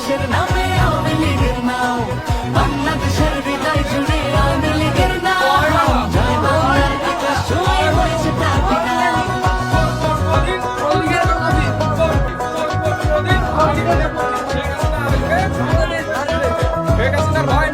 দেশের নামে আওয়ামী লীগের নাম, বাংলাদেশের হৃদয় জুড়ে আওয়ামী লীগের নাম, জয় বাংলার বিকাশ জয় হয়েছে তার বিনাম। ভাই